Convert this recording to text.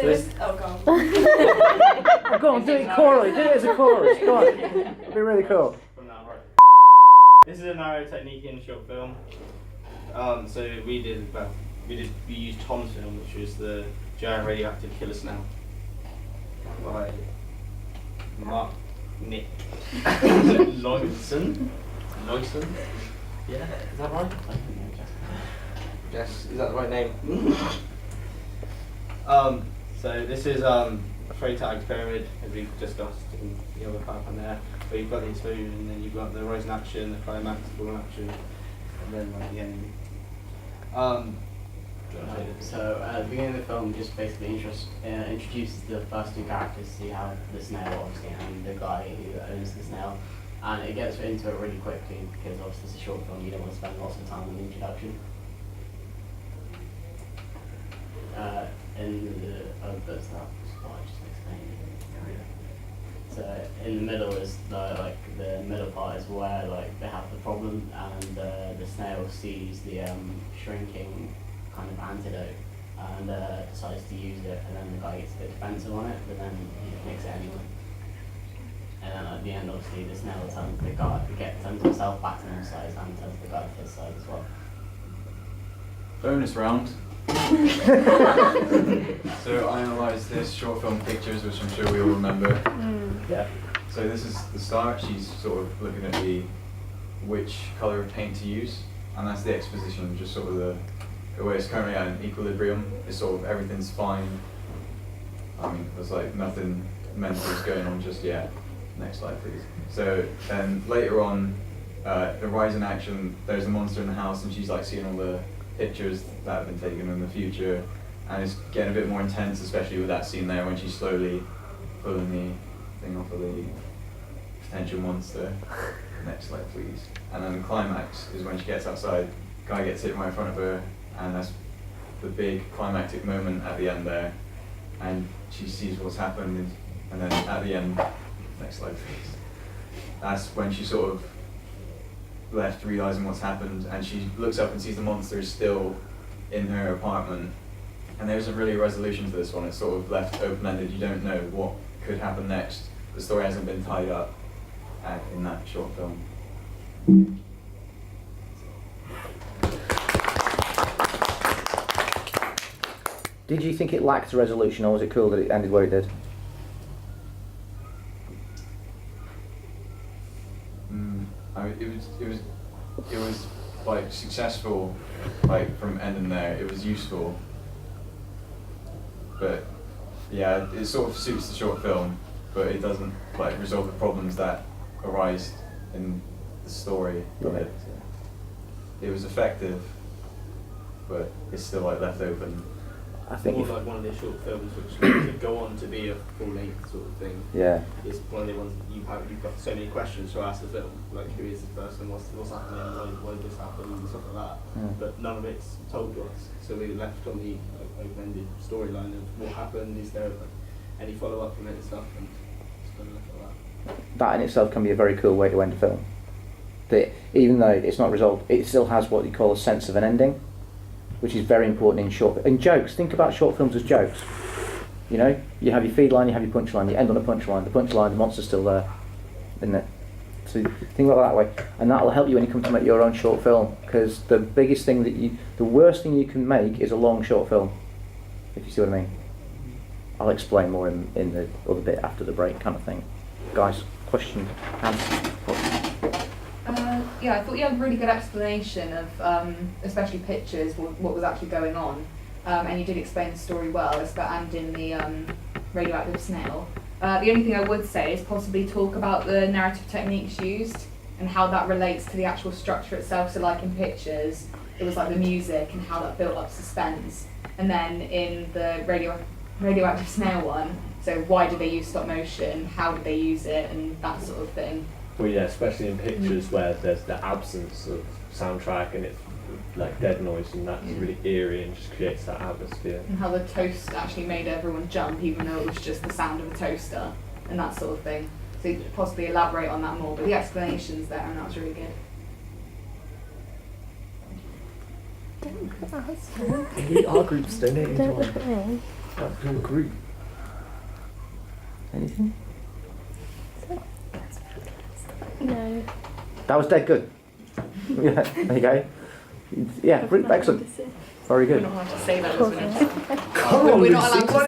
Oh, God. Oh, go on, do it chorally. Do it as a chorus. Go on. It'd be really cool. From now, right. This is a narrow technique in short film. So we used Tom's film, which was the giant radioactive killer snail by Mark Nick Loyson. Yeah, is that right? Yes, is that the right name? So this is freytag pyramid, as we've discussed in the other PowerPoint there, where you've got the explosion, and then you've got the rise in action, the climax, the fall in action, and then like the ending. So at the beginning of the film just basically introduces the first two characters, see how the snail obviously and the guy who owns the snail, and it gets into it really quickly because obviously it's a short film, you don't want to spend lots of time on the introduction. That's not what I just explained. So in the middle is the middle part is where they have the problem, and the snail sees the shrinking kind of antidote and decides to use it, and then the guy gets a bit defensive on it, but then he makes it anyway. And then at the end, obviously, the snail turns the guy, turns himself back to his side and turns the guy to his side as well. Bonus round. So I analysed this short film pictures, which I'm sure we all remember. Yeah. So this is the start. She's sort of looking at which colour of paint to use, and that's the exposition, just sort of the way it's currently at an equilibrium. It's sort of everything's fine. I mean, there's nothing mental is going on just yet. Next slide, please. So then later on, the rise in action, there's a monster in the house, and she's seeing all the pictures that have been taken in the future, and it's getting a bit more intense, especially with that scene there when she's slowly pulling the thing off of the potential monster. Next slide, please. And then the climax is when she gets outside, guy gets hit right in front of her, and that's the big climactic moment at the end there, and she sees what's happened, and then at the end, next slide please, that's when she sort of left realising what's happened, and she looks up and sees the monster is still in her apartment, and there isn't really a resolution to this one. It's sort of left open-ended. You don't know what could happen next. The story hasn't been tied up in that short film. Did you think it lacked a resolution, or was it cool that it ended where it did? I mean, it was successful, from ending there. It was useful, but yeah, it sort of suits the short film, but it doesn't resolve the problems that arise in the story. Right. It was effective, but it's still left open. I think more like one of their short films which could go on to be a full-length sort of thing. Yeah. It's one of the ones you've got so many questions to ask the film, who is this person, what's happening, why did this happen, and stuff like that. But none of it's told to us, so we were left on the open-ended storyline of what happened, is there any follow-up from it and stuff, and just kind of left like that. That in itself can be a very cool way to end a film. That even though it's not resolved, it still has what you call a sense of an ending, which is very important in jokes. Think about short films as jokes. You know, you have your feed line, you have your punchline, you end on a punchline. The punchline, the monster's still there, isn't it? So think about it that way, and that'll help you when you come to make your own short film. Because the biggest thing the worst thing you can make is a long short film. If you see what I mean. I'll explain more in the other bit after the break, kind of thing. Guys, question, answer. Yeah, I thought you had a really good explanation of, especially pictures, what was actually going on. And you did explain the story well, and in the radioactive snail. The only thing I would say is possibly talk about the narrative techniques used and how that relates to the actual structure itself. So in pictures, it was the music and how that built up suspense. And then in the radioactive snail one, so why did they use stop motion, how did they use it, and that sort of thing. Well, yeah, especially in pictures where there's the absence of soundtrack and it's dead noise, and that's really eerie and just creates that atmosphere. And how the toast actually made everyone jump, even though it was just the sound of a toaster, and that sort of thing. So you could possibly elaborate on that more, but the explanation's there, and that was really good. Our group's donating. Don't look at me. I do agree. Anything? No. That was dead good. Yeah, there you go. Yeah, excellent. Very We're good. not allowed to say that. Of course as not. we're not allowed to